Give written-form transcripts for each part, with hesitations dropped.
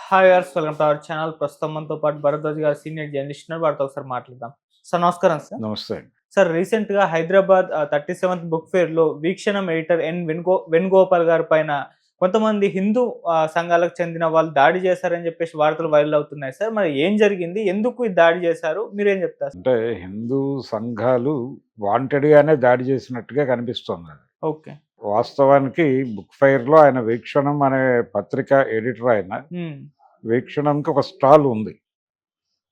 Hi viewers, welcome to our channel. ప్రస్తుతం మనతో పాటు భరద్వాజ్ గారు సీనియర్ జర్నలిస్ట్ ఉన్నారు. వారితో ఒకసారి మాట్లాడదాం. సార్ నమస్కారం సార్. నమస్తే అండి. సార్ రీసెంట్‌గా హైదరాబాద్ 37th బుక్ ఫెయిర్‌లో వీక్షణం ఎడిటర్ వేణుగోపాల్ గారి పైన కొంతమంది హిందూ సంఘాలకు చెందిన వాళ్ళు దాడి చేశారని చెప్పేసి వార్తలు వైరల్ అవుతున్నాయి సార్. మరి ఏం జరిగింది? ఎందుకు ఈ దాడి చేశారు? మీరేం చెప్తారు? అంటే హిందూ సంఘాలు వాంటెడ్‌గానే దాడి చేసినట్టుగా కనిపిస్తోంది. ఓకే. వాస్తవానికి బుక్ ఫెయిర్‌లో ఆయన 'వీక్షణం' అనే పత్రిక ఎడిటర్ ఆయన. హ్మ్. 'వీక్షణం'కి ఒక స్టాల్ ఉంది.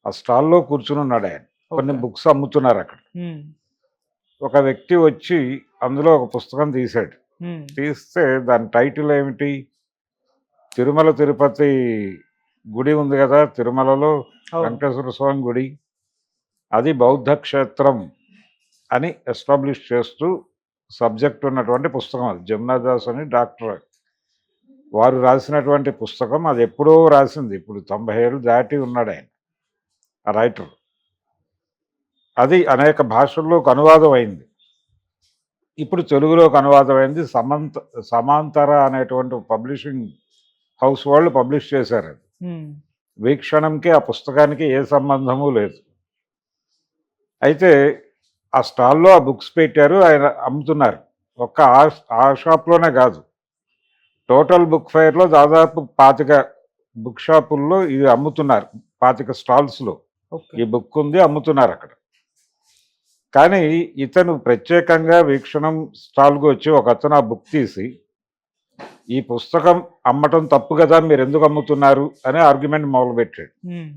ఆ స్టాల్‌లో కూర్చునున్నాడు ఆయన. కొన్ని ఓకే. బుక్స్ అమ్ముతున్నారు అక్కడ. హ్మ్. ఒక వ్యక్తి వచ్చి అందులో ఒక పుస్తకం తీశాడు. హ్మ్. తీస్తే దాని టైటిల్ ఏమిటి? తిరుమల తిరుపతి గుడి ఉంది కదా! తిరుమలలో అవును. వెంకటేశ్వర స్వామి గుడి. అది బౌద్ధ క్షేత్రం అని ఎస్టాబ్లిష్ చేస్తూ సబ్జెక్ట్ ఉన్నటువంటి పుస్తకం అది. జమునాదాస్ అని డాక్టర్ వారు రాసినటువంటి పుస్తకం. అది ఎప్పుడో రాసింది. ఇప్పుడు 90 ఏళ్ళు దాటి ఉన్నాడు ఆయన, ఆ రైటర్. అది అనేక భాషల్లోకి అనువాదం అయింది. ఇప్పుడు తెలుగులోకి అనువాదం అయింది. సమాంతర అనేటువంటి పబ్లిషింగ్ హౌస్ వాళ్ళు పబ్లిష్ చేశారు అది. హ్మ్. వీక్షణంకి ఆ పుస్తకానికి ఏ సంబంధము లేదు. అయితే ఆ స్టాల్‌లో ఆ బుక్స్ పెట్టారు. ఆయన అమ్ముతున్నారు. ఒక్క ఆ షాప్‌లోనే కాదు. టోటల్ బుక్ ఫెయిర్‌లో దాదాపు 25 బుక్ షాపుల్లో ఇది అమ్ముతున్నారు. 25 స్టాల్స్‌లో ఓకే. ఈ బుక్ ఉంది, అమ్ముతున్నారక్కడ. కానీ ఇతను ప్రత్యేకంగా వీక్షణం స్టాల్‌కి వచ్చి ఒకతను ఆ బుక్ తీసి, "ఈ పుస్తకం అమ్మటం తప్పు కదా! మీరెందుకు అమ్ముతున్నారు?" అని ఆర్గ్యుమెంట్ మొదలుపెట్టాడు. హ్మ్.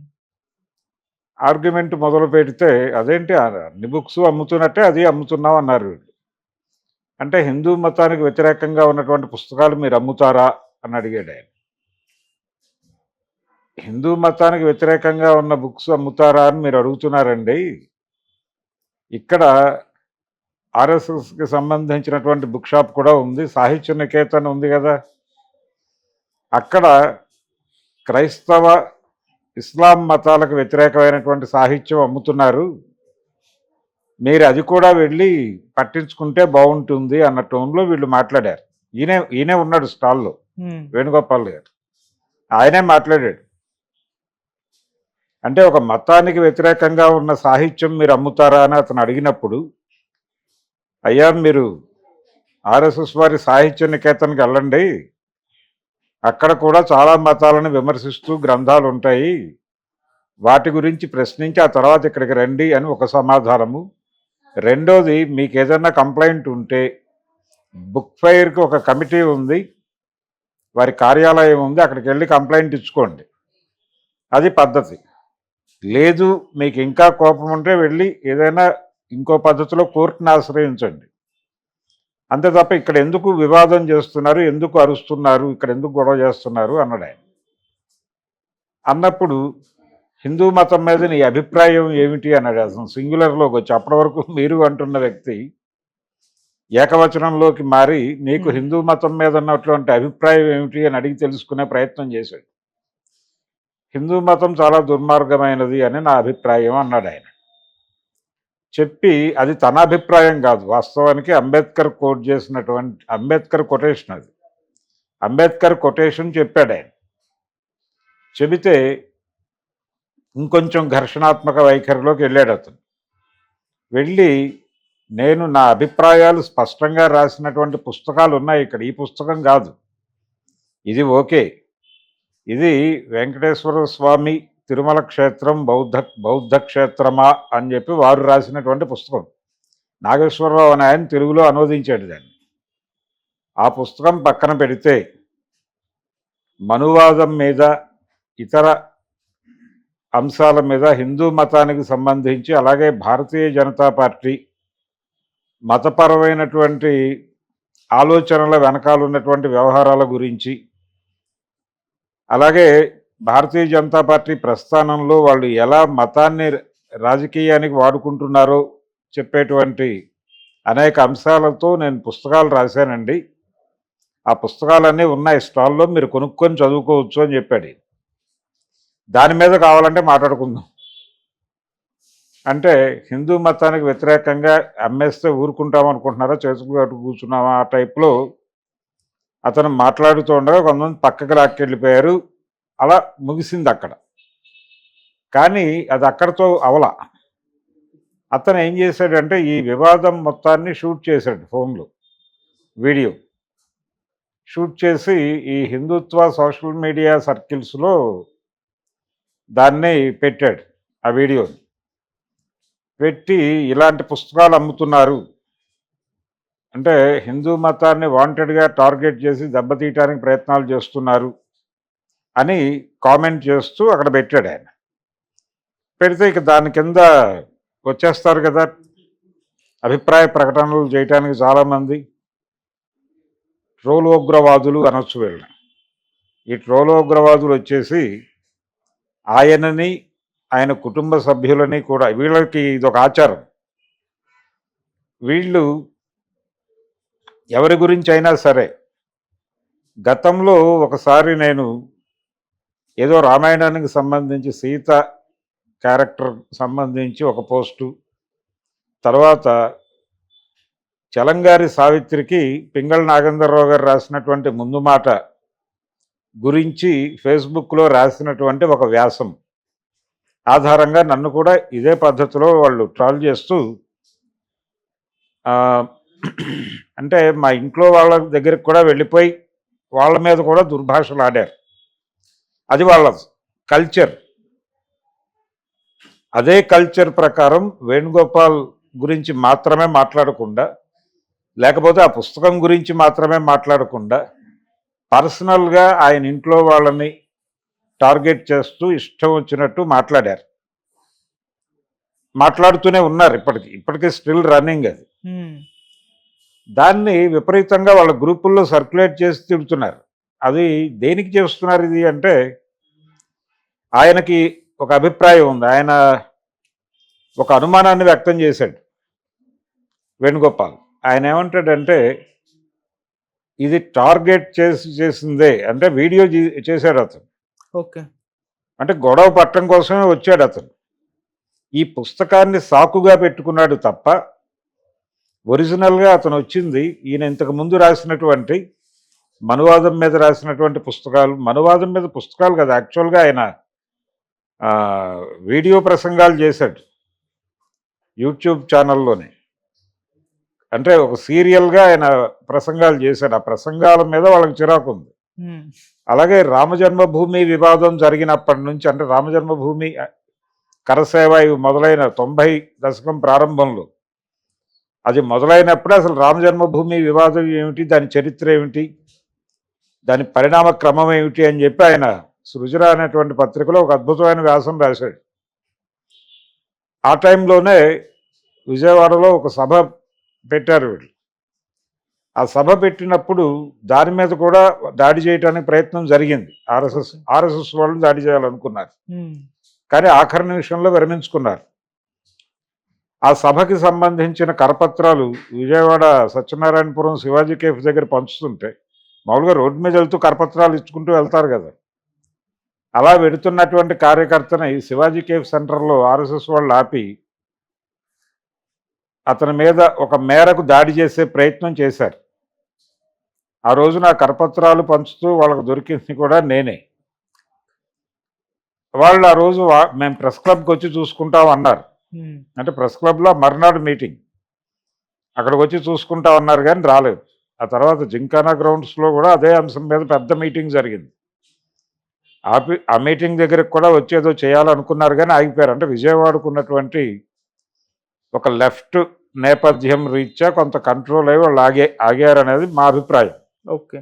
ఆర్గ్యుమెంట్ మొదలుపెడితే, "అదేంటి అన్ని బుక్సు అమ్ముతున్నట్టే అది అమ్ముతున్నాం" అన్నారు వీళ్ళు. అంటే హిందూ మతానికి వ్యతిరేకంగా ఉన్నటువంటి పుస్తకాలు మీరు అమ్ముతారా అని అడిగాడు ఆయన. హిందూ మతానికి వ్యతిరేకంగా ఉన్న బుక్స్ అమ్ముతారా అని మీరు అడుగుతున్నారండి. ఇక్కడ ఆర్ఎస్ఎస్కి సంబంధించినటువంటి బుక్ షాప్ కూడా ఉంది, సాహిత్య నికేతన్ ఉంది కదా, అక్కడ క్రైస్తవ ఇస్లాం మతాలకు వ్యతిరేకమైనటువంటి సాహిత్యం అమ్ముతున్నారు, మీరు అది కూడా వెళ్ళి పట్టించుకుంటే బాగుంటుంది అన్న టోన్లో వీళ్ళు మాట్లాడారు. ఈయనే ఉన్నాడు స్టాల్లో, హ్మ్. వేణుగోపాల్ గారు. ఆయనే మాట్లాడాడు. అంటే ఒక మతానికి వ్యతిరేకంగా ఉన్న సాహిత్యం మీరు అమ్ముతారా అని అతను అడిగినప్పుడు, అయ్యా మీరు ఆర్ఎస్ఎస్ వారి సాహిత్య నికేతన్కి వెళ్ళండి, అక్కడ కూడా చాలా మతాలను విమర్శిస్తూ గ్రంథాలు ఉంటాయి, వాటి గురించి ప్రశ్నించి ఆ తర్వాత ఇక్కడికి రండి అని ఒక సమాధానము. రెండోది, మీకు ఏదైనా కంప్లైంట్ ఉంటే బుక్ ఫెయిర్కి ఒక కమిటీ ఉంది, వారి కార్యాలయం ఉంది, అక్కడికి వెళ్ళి కంప్లైంట్ ఇచ్చుకోండి, అది పద్ధతి. లేదు మీకు ఇంకా కోపం ఉంటే వెళ్ళి ఏదైనా ఇంకో పద్ధతిలో కోర్టును ఆశ్రయించండి, అంతే తప్ప ఇక్కడ ఎందుకు వివాదం చేస్తున్నారు, ఎందుకు అరుస్తున్నారు, ఇక్కడ ఎందుకు గొడవ చేస్తున్నారు అన్నాడు ఆయన. అన్నప్పుడు హిందూ మతం మీద నీ అభిప్రాయం ఏమిటి అన్నాడు. అసలు సింగులర్లోకి వచ్చి, అప్పటి వరకు మీరు అంటున్న వ్యక్తి ఏకవచనంలోకి మారి నీకు హిందూ మతం మీద ఉన్నటువంటి అభిప్రాయం ఏమిటి అని అడిగి తెలుసుకునే ప్రయత్నం చేశాడు. హిందూ మతం చాలా దుర్మార్గమైనది అని నా అభిప్రాయం అన్నాడు ఆయన. చెప్పి, అది తన అభిప్రాయం కాదు, వాస్తవానికి అంబేద్కర్ కోట్ చేసినటువంటి అంబేద్కర్ కొటేషన్ అది. అంబేద్కర్ కొటేషన్ చెప్పాడు ఆయన. చెబితే ఇంకొంచెం ఘర్షణాత్మక వైఖరిలోకి వెళ్ళాడు అతను. వెళ్ళి, నేను నా అభిప్రాయాలు స్పష్టంగా రాసినటువంటి పుస్తకాలు ఉన్నాయి ఇక్కడ, ఈ పుస్తకం కాదు, ఇది ఓకే, ఇది వెంకటేశ్వర స్వామి తిరుమల క్షేత్రం బౌద్ధ క్షేత్రమా అని చెప్పి వారు రాసినటువంటి పుస్తకం. నాగేశ్వరరావు అని ఆయన తెలుగులో అనువదించాడు దాన్ని. ఆ పుస్తకం పక్కన పెడితే మనువాదం మీద, ఇతర అంశాల మీద, హిందూ మతానికి సంబంధించి, అలాగే భారతీయ జనతా పార్టీ మతపరమైనటువంటి ఆలోచనల వెనకాల ఉన్నటువంటి వ్యవహారాల గురించి, అలాగే భారతీయ జనతా పార్టీ ప్రస్థానంలో వాళ్ళు ఎలా మతాన్ని రాజకీయానికి వాడుకుంటున్నారో చెప్పేటువంటి అనేక అంశాలతో నేను పుస్తకాలు రాశానండి, ఆ పుస్తకాలన్నీ ఉన్నాయి స్టాల్లో, మీరు కొనుక్కొని చదువుకోవచ్చు అని చెప్పాడు. దాని మీద కావాలంటే మాట్లాడుకుందాం అంటే, హిందూ మతానికి వ్యతిరేకంగా అమ్మేస్తే ఊరుకుంటామనుకుంటున్నారా, చేతులు కట్టు కూర్చున్నామా ఆ టైప్లో అతను మాట్లాడుతూ ఉండగా కొంతమంది పక్కకి లాక్కెళ్ళిపోయారు. అలా ముగిసింది అక్కడ. కానీ అది అక్కడితో అవలా. అతను ఏం చేశాడంటే ఈ వివాదం మొత్తాన్ని షూట్ చేశాడు ఫోన్లో, వీడియో షూట్ చేసి ఈ హిందుత్వ సోషల్ మీడియా సర్కిల్స్లో దాన్ని పెట్టాడు. ఆ వీడియోని పెట్టి ఇలాంటి పుస్తకాలు అమ్ముతున్నారు అంటే హిందూ మతాన్ని వాంటెడ్గా టార్గెట్ చేసి దెబ్బతీయటానికి ప్రయత్నాలు చేస్తున్నారు అని కామెంట్ చేస్తూ అక్కడ పెట్టాడు ఆయన. పెడితే ఇక దాని కింద వచ్చేస్తారు కదా అభిప్రాయ ప్రకటనలు చేయటానికి చాలామంది ట్రోలోగ్రవాదులు అనొచ్చు వీళ్ళని. ఈ ట్రోలోగ్రవాదులు వచ్చేసి ఆయనని ఆయన కుటుంబ సభ్యులని కూడా, వీళ్ళకి ఇదొక ఆచారం, వీళ్ళు ఎవరి గురించి అయినా సరే, గతంలో ఒకసారి నేను ఏదో రామాయణానికి సంబంధించి సీత క్యారెక్టర్ సంబంధించి ఒక పోస్టు, తర్వాత చలంగారి సావిత్రికి పింగళ నాగేంద్రరావు గారు రాసినటువంటి ముందు మాట గురించి ఫేస్బుక్లో రాసినటువంటి ఒక వ్యాసం ఆధారంగా నన్ను కూడా ఇదే పద్ధతిలో వాళ్ళు ట్రాల్ చేస్తూ అంటే మా ఇంట్లో వాళ్ళ దగ్గరికి కూడా వెళ్ళిపోయి వాళ్ళ మీద కూడా దుర్భాషలు ఆడారు. అది వాళ్ళ కల్చర్. అదే కల్చర్ ప్రకారం వేణుగోపాల్ గురించి మాత్రమే మాట్లాడకుండా, లేకపోతే ఆ పుస్తకం గురించి మాత్రమే మాట్లాడకుండా, పర్సనల్గా ఆయన ఇంట్లో వాళ్ళని టార్గెట్ చేస్తూ ఇష్టం వచ్చినట్టు మాట్లాడారు. మాట్లాడుతూనే ఉన్నారు ఇప్పటికీ స్టిల్ రన్నింగ్ అది. దాన్ని విపరీతంగా వాళ్ళ గ్రూపుల్లో సర్క్యులేట్ చేసి తిడుతున్నారు. అది దేనికి చేస్తున్నారు ఇది అంటే, ఆయనకి ఒక అభిప్రాయం ఉంది. ఆయన ఒక అనుమానాన్ని వ్యక్తం చేశాడు వేణుగోపాల్. ఆయన ఏమంటాడంటే ఇది టార్గెట్ చేసిందే అంటే వీడియో చేశాడు అతను. ఓకే, అంటే గొడవ పట్టడం కోసమే వచ్చాడు అతను. ఈ పుస్తకాన్ని సాకుగా పెట్టుకున్నాడు తప్ప ఒరిజినల్గా అతను వచ్చింది ఈయన ఇంతకు ముందు రాసినటువంటి మనువాదం మీద రాసినటువంటి పుస్తకాలు, మనువాదం మీద పుస్తకాలు కదా, యాక్చువల్గా ఆయన వీడియో ప్రసంగాలు చేశాడు యూట్యూబ్ ఛానల్లోనే. అంటే ఒక సీరియల్గా ఆయన ప్రసంగాలు చేశాడు. ఆ ప్రసంగాల మీద వాళ్ళకి చిరాకు ఉంది. అలాగే రామజన్మభూమి వివాదం జరిగినప్పటి నుంచి, అంటే రామజన్మభూమి కరసేవ ఇవి మొదలైన 90 దశకం ప్రారంభంలో అది మొదలైనప్పుడే అసలు రామజన్మభూమి వివాదం ఏమిటి, దాని చరిత్ర ఏమిటి, దాని పరిణామ క్రమం ఏమిటి అని చెప్పి ఆయన సృజన అనేటువంటి పత్రికలో ఒక అద్భుతమైన వ్యాసం రాశాడు. ఆ టైంలోనే విజయవాడలో ఒక సభ పెట్టారు వీళ్ళు. ఆ సభ పెట్టినప్పుడు దాని మీద కూడా దాడి చేయడానికి ప్రయత్నం జరిగింది. ఆర్ఎస్ఎస్ వాళ్ళు దాడి చేయాలనుకున్నారు, కానీ ఆఖరి నిమిషంలో విరమించుకున్నారు. ఆ సభకి సంబంధించిన కరపత్రాలు విజయవాడ సత్యనారాయణపురం శివాజీ కేఫ్ దగ్గర పంచుతుంటే, మామూలుగా రోడ్డు మీద వెళ్తూ కరపత్రాలు ఇచ్చుకుంటూ వెళ్తారు కదా, అలా వెడుతున్నటువంటి కార్యకర్తని శివాజీ కేఫ్ సెంటర్లో ఆర్ఎస్ఎస్ వాళ్ళు ఆపి అతని మీద ఒక మేరకు దాడి చేసే ప్రయత్నం చేశారు. ఆ రోజు నా కరపత్రాలు పంచుతూ వాళ్ళకు దొరికింది కూడా నేనే. వాళ్ళు ఆ రోజు మేము ప్రెస్ క్లబ్కి వచ్చి చూసుకుంటాం అన్నారు. అంటే ప్రెస్ క్లబ్లో మర్నాడు మీటింగ్, అక్కడికి వచ్చి చూసుకుంటా ఉన్నారు కానీ రాలేదు. ఆ తర్వాత జింకానా గ్రౌండ్స్లో కూడా అదే అంశం మీద పెద్ద మీటింగ్ జరిగింది. ఆ మీటింగ్ దగ్గరికి కూడా వచ్చేదో చేయాలనుకున్నారు కానీ ఆగిపోయారు. అంటే విజయవాడకు ఉన్నటువంటి ఒక లెఫ్ట్ నేపథ్యం రీత్యా కొంత కంట్రోల్ అయ్యి వాళ్ళు ఆగారు అనేది మా అభిప్రాయం. ఓకే,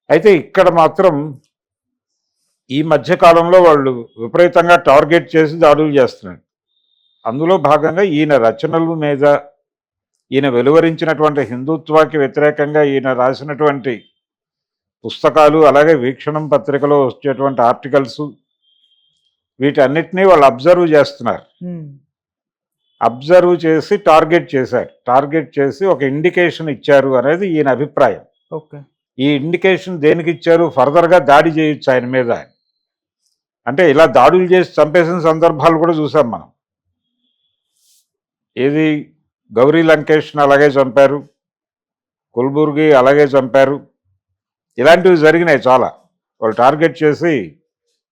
అయితే ఇక్కడ మాత్రం ఈ మధ్య కాలంలో వాళ్ళు విపరీతంగా టార్గెట్ చేసి దాడులు చేస్తున్నారు. అందులో భాగంగా ఈయన రచనల మీద, ఈయన వెలువరించినటువంటి హిందుత్వాకి వ్యతిరేకంగా ఈయన రాసినటువంటి పుస్తకాలు, అలాగే వీక్షణం పత్రికలో వచ్చేటువంటి ఆర్టికల్స్, వీటన్నిటినీ వాళ్ళు అబ్జర్వ్ చేస్తున్నారు. అబ్జర్వ్ చేసి టార్గెట్ చేశారు. టార్గెట్ చేసి ఒక ఇండికేషన్ ఇచ్చారు అనేది ఈయన అభిప్రాయం. ఓకే, ఈ ఇండికేషన్ దేనికి ఇచ్చారు? ఫర్దర్గా దాడి చేయొచ్చు ఆయన మీద. అంటే ఇలా దాడులు చేసి చంపేసిన సందర్భాలు కూడా చూసాం మనం. ఏది గౌరీ లంకేష్ని అలాగే చంపారు, కుల్బుర్గి అలాగే చంపారు, ఇలాంటివి జరిగినాయి చాలా. వాళ్ళు టార్గెట్ చేసి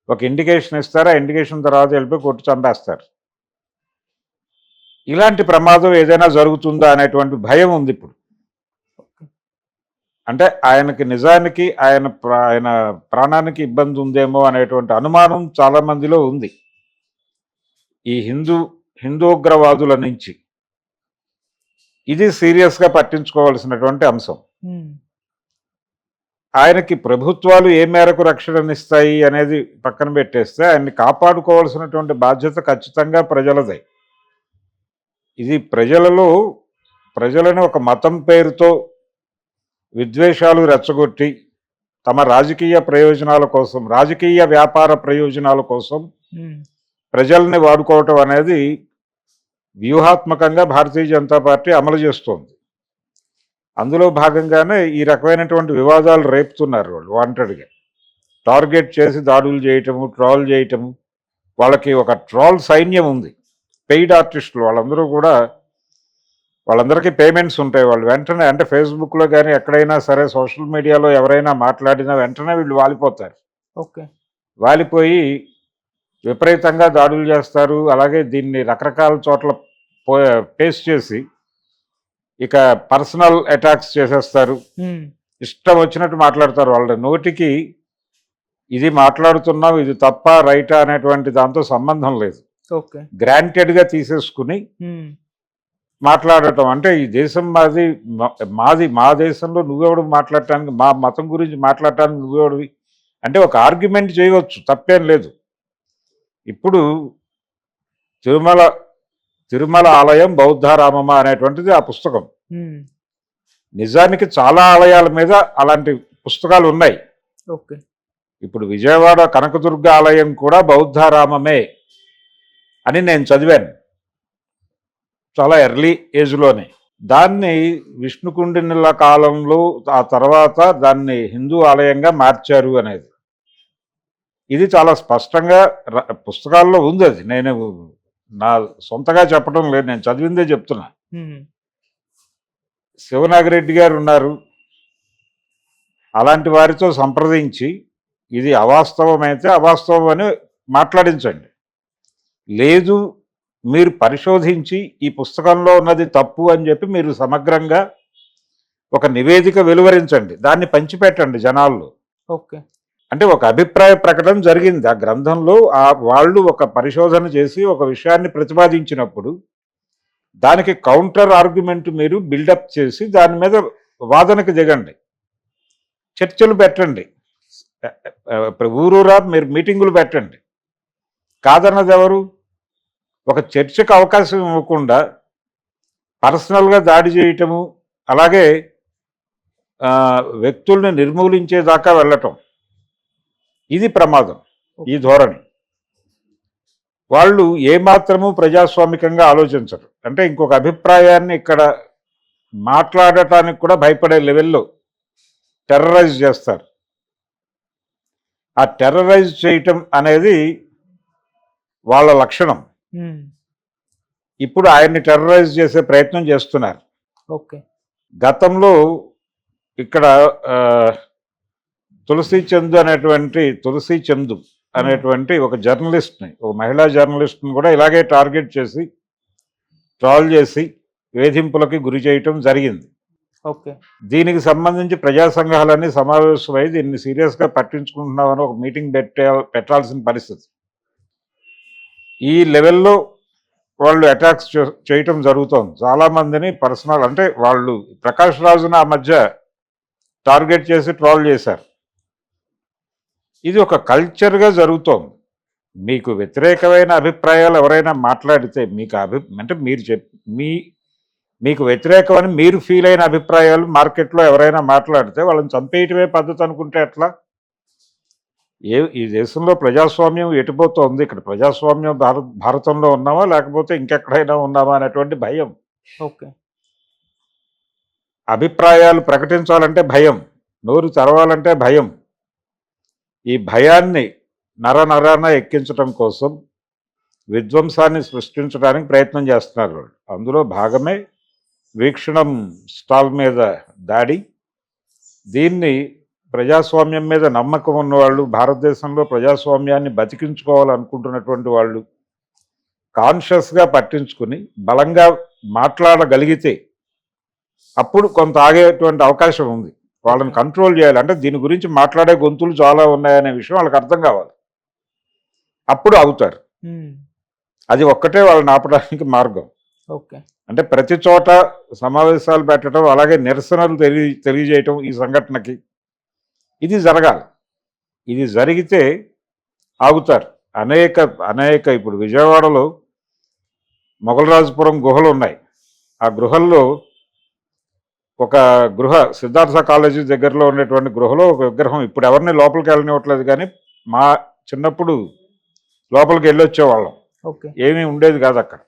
ఒక ఇండికేషన్ ఇస్తారు, ఆ ఇండికేషన్ తర్వాత వెళ్ళిపోయి కొట్టి చంపేస్తారు. ఇలాంటి ప్రమాదం ఏదైనా జరుగుతుందా అనేటువంటి భయం ఉంది ఇప్పుడు. అంటే ఆయనకి నిజానికి ఆయన ప్రాణానికి ఇబ్బంది ఉందేమో అనేటువంటి అనుమానం చాలా మందిలో ఉంది. ఈ హిందూగ్రవాదుల నుంచి ఇది సీరియస్గా పట్టించుకోవాల్సినటువంటి అంశం. ఆయనకి ప్రభుత్వాలు ఏ మేరకు రక్షణనిస్తాయి అనేది పక్కన పెట్టేస్తే ఆయన్ని కాపాడుకోవాల్సినటువంటి బాధ్యత ఖచ్చితంగా ప్రజలదే. ఇది ప్రజలను ఒక మతం పేరుతో విద్వేషాలు రెచ్చగొట్టి తమ రాజకీయ ప్రయోజనాల కోసం, రాజకీయ వ్యాపార ప్రయోజనాల కోసం ప్రజల్ని వాడుకోవటం అనేది వ్యూహాత్మకంగా భారతీయ జనతా పార్టీ అమలు చేస్తోంది. అందులో భాగంగానే ఈ రకమైనటువంటి వివాదాలు రేపుతున్నారు వాళ్ళు వాంటెడ్గా. టార్గెట్ చేసి దాడులు చేయటము, ట్రాల్ చేయటము. వాళ్ళకి ఒక ట్రాల్ సైన్యం ఉంది, పెయిడ్ ఆర్టిస్టులు. వాళ్ళందరికీ పేమెంట్స్ ఉంటాయి. వాళ్ళు వెంటనే, అంటే ఫేస్బుక్లో కానీ ఎక్కడైనా సరే సోషల్ మీడియాలో ఎవరైనా మాట్లాడినా వెంటనే వీళ్ళు వాలిపోతారు. వాలిపోయి విపరీతంగా దాడులు చేస్తారు. అలాగే దీన్ని రకరకాల చోట్ల పేస్ట్ చేసి ఇక పర్సనల్ అటాక్స్ చేసేస్తారు. ఇష్టం వచ్చినట్టు మాట్లాడతారు. వాళ్ళ నోటికి ఇది మాట్లాడుతున్నావు, ఇది తప్ప రైటా అనేటువంటి దాంతో సంబంధం లేదు. గ్రాంటెడ్గా తీసేసుకుని మాట్లాడటం. అంటే ఈ దేశం మాది, మా దేశంలో నువ్వెవడు మాట్లాడటానికి, మా మతం గురించి మాట్లాడటానికి నువ్వెవడివి అంటే ఒక ఆర్గ్యుమెంట్ చేయవచ్చు, తప్పేం లేదు. ఇప్పుడు తిరుమల ఆలయం బౌద్ధారామమా అనేటువంటిది ఆ పుస్తకం. నిజానికి చాలా ఆలయాల మీద అలాంటి పుస్తకాలు ఉన్నాయి. ఇప్పుడు విజయవాడ కనకదుర్గ ఆలయం కూడా బౌద్ధారామమే అని నేను చదివాను చాలా ఎర్లీ ఏజ్లోనే. దాన్ని విష్ణుకుండినుల కాలంలో ఆ తర్వాత దాన్ని హిందూ ఆలయంగా మార్చారు అనేది ఇది చాలా స్పష్టంగా పుస్తకాల్లో ఉంది. అది నేను నా సొంతగా చెప్పడం లేదు, నేను చదివిందే చెప్తున్నా. శివనాగిరెడ్డి గారు ఉన్నారు, అలాంటి వారితో సంప్రదించి ఇది అవాస్తవమైతే అవాస్తవం అని మాట్లాడించండి. లేదు మీరు పరిశోధించి ఈ పుస్తకంలో ఉన్నది తప్పు అని చెప్పి మీరు సమగ్రంగా ఒక నివేదిక వెలువరించండి, దాన్ని పంచిపెట్టండి జనాల్లో. అంటే ఒక అభిప్రాయ ప్రకటన జరిగింది ఆ గ్రంథంలో. వాళ్ళు ఒక పరిశోధన చేసి ఒక విషయాన్ని ప్రతిపాదించినప్పుడు దానికి కౌంటర్ ఆర్గ్యుమెంట్ మీరు బిల్డప్ చేసి దాని మీద వాదనకు దిగండి, చర్చలు పెట్టండి, ఊరూరా మీరు మీటింగులు పెట్టండి. కాదన్నది ఎవరు? ఒక చర్చకు అవకాశం ఇవ్వకుండా పర్సనల్గా దాడి చేయటము, అలాగే వ్యక్తుల్ని నిర్మూలించేదాకా వెళ్ళటం, ఇది ప్రమాదం. ఈ ధోరణి వాళ్ళు ఏమాత్రము ప్రజాస్వామికంగా ఆలోచించరు. అంటే ఇంకొక అభిప్రాయాన్ని ఇక్కడ మాట్లాడటానికి కూడా భయపడే లెవెల్లో టెర్రరైజ్ చేస్తారు. ఆ టెర్రరైజ్ చేయటం అనేది వాళ్ళ లక్షణం. ఇప్పుడు ఆయన్ని టెర్రరైజ్ చేసే ప్రయత్నం చేస్తున్నారు. గతంలో ఇక్కడ తులసి చందు అనేటువంటి ఒక జర్నలిస్ట్ని, ఒక మహిళా జర్నలిస్ట్ని కూడా ఇలాగే టార్గెట్ చేసి ట్రాల్ చేసి వేధింపులకి గురి చేయటం జరిగింది. దీనికి సంబంధించి ప్రజా సంఘాలన్నీ సమావేశమై దీన్ని సీరియస్గా పట్టించుకుంటున్నామని ఒక మీటింగ్ పెట్టాల్సిన పరిస్థితి. ఈ లెవెల్లో వాళ్ళు అటాక్స్ చేయటం జరుగుతోంది. చాలామందిని పర్సనల్, అంటే వాళ్ళు ప్రకాష్ రాజును ఆ మధ్య టార్గెట్ చేసి ట్రాల్ చేశారు. ఇది ఒక కల్చర్గా జరుగుతోంది. మీకు వ్యతిరేకమైన అభిప్రాయాలు ఎవరైనా మాట్లాడితే అంటే మీకు వ్యతిరేకమని మీరు ఫీల్ అయిన అభిప్రాయాలు మార్కెట్లో ఎవరైనా మాట్లాడితే వాళ్ళని చంపేయటమే పద్ధతి అనుకుంటే ఎట్లా? ఈ దేశంలో ప్రజాస్వామ్యం ఎటుపోతోంది? ఇక్కడ ప్రజాస్వామ్యం భారతంలో ఉన్నామా లేకపోతే ఇంకెక్కడైనా ఉన్నామా అనేటువంటి భయం. అభిప్రాయాలు ప్రకటించాలంటే భయం, నోరు తెరవాలంటే భయం. ఈ భయాన్ని నరాన ఎక్కించడం కోసం విధ్వంసాన్ని సృష్టించడానికి ప్రయత్నం చేస్తున్నారు. అందులో భాగమే వీక్షణం స్టాల్ మీద దాడి. దీన్ని ప్రజాస్వామ్యం మీద నమ్మకం ఉన్నవాళ్ళు, భారతదేశంలో ప్రజాస్వామ్యాన్ని బతికించుకోవాలనుకుంటున్నటువంటి వాళ్ళు కాన్షియస్గా పట్టించుకుని బలంగా మాట్లాడగలిగితే అప్పుడు కొంత ఆగేటువంటి అవకాశం ఉంది. వాళ్ళని కంట్రోల్ చేయాలి. అంటే దీని గురించి మాట్లాడే గొంతులు చాలా ఉన్నాయనే విషయం వాళ్ళకి అర్థం కావాలి. అప్పుడు ఆగుతారు. అది ఒక్కటే వాళ్ళని ఆపడానికి మార్గం. ఓకే. అంటే ప్రతి చోట సమావేశాలు పెట్టడం, అలాగే నిరసనలు తెలియజేయటం ఈ సంఘటనకి ఇది జరగాలి. ఇది జరిగితే ఆగుతారు. అనేక ఇప్పుడు విజయవాడలో మొగలరాజపురం గుహలు ఉన్నాయి. ఆ గృహల్లో ఒక సిద్ధార్థ కాలేజీ దగ్గరలో ఉన్నటువంటి గృహలో ఒక విగ్రహం ఇప్పుడు ఎవరిని లోపలికి వెళ్ళనివ్వట్లేదు, కానీ మా చిన్నప్పుడు లోపలికి వెళ్ళొచ్చేవాళ్ళం. ఓకే. ఏమీ ఉండేది కాదు అక్కడ.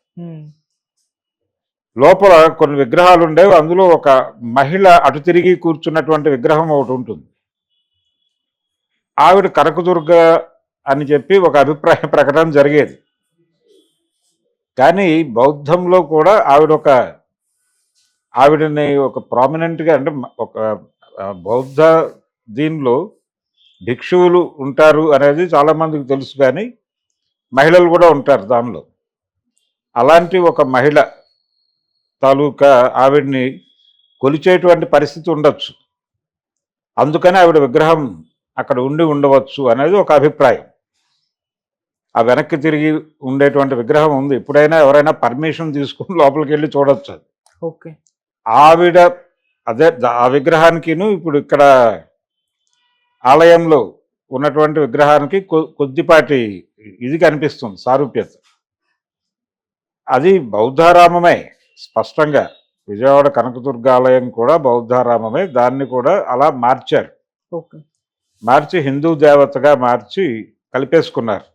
లోపల కొన్ని విగ్రహాలు ఉండేవి. అందులో ఒక మహిళ అటు తిరిగి కూర్చున్నటువంటి విగ్రహం ఒకటి ఉంటుంది. ఆవిడ కనకదుర్గ అని చెప్పి ఒక అభిప్రాయ ప్రకటన జరిగేది. కానీ బౌద్ధంలో కూడా ఆవిడని ఒక ప్రామినెంట్గా, అంటే ఒక బౌద్ధ దీనిలో భిక్షువులు ఉంటారు అనేది చాలామందికి తెలుసు, కానీ మహిళలు కూడా ఉంటారు దానిలో. అలాంటి ఒక మహిళ తాలూకా ఆవిడ్ని కొలిచేటువంటి పరిస్థితి ఉండొచ్చు. అందుకని ఆవిడ విగ్రహం అక్కడ ఉండవచ్చు అనేది ఒక అభిప్రాయం. ఆ వెనక్కి తిరిగి ఉండేటువంటి విగ్రహం ఉంది. ఎప్పుడైనా ఎవరైనా పర్మిషన్ తీసుకుని లోపలికి వెళ్ళి చూడొచ్చు అది. ఓకే. ఆవిడ ఆ విగ్రహానికిను ఇప్పుడు ఇక్కడ ఆలయంలో ఉన్నటువంటి విగ్రహానికి కొద్దిపాటి ఇది కనిపిస్తుంది, సారూప్యత. అది బౌద్ధారామమే స్పష్టంగా. విజయవాడ కనకదుర్గ ఆలయం కూడా బౌద్ధారామమే. దాన్ని కూడా అలా మార్చారు. ఓకే. మార్చి హిందూ దేవతగా మార్చి కలిపేసుకున్నారు.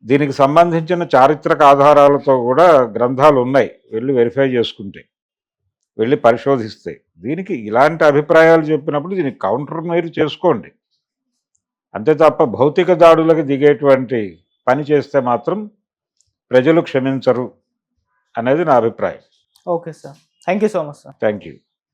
దీనికి సంబంధించిన చారిత్రక ఆధారాలతో కూడా గ్రంథాలు ఉన్నాయి. వెళ్ళి వెరిఫై చేసుకుంటే, వెళ్ళి పరిశోధిస్తే. దీనికి ఇలాంటి అభిప్రాయాలు చెప్పినప్పుడు దీనికి కౌంటర్ మీరు చేసుకోండి. అంతే తప్ప భౌతిక దాడులకు దిగేటువంటి పని చేస్తే మాత్రం ప్రజలు క్షమించరు అనేది నా అభిప్రాయం. Okay sir. Thank you so much sir. Thank you.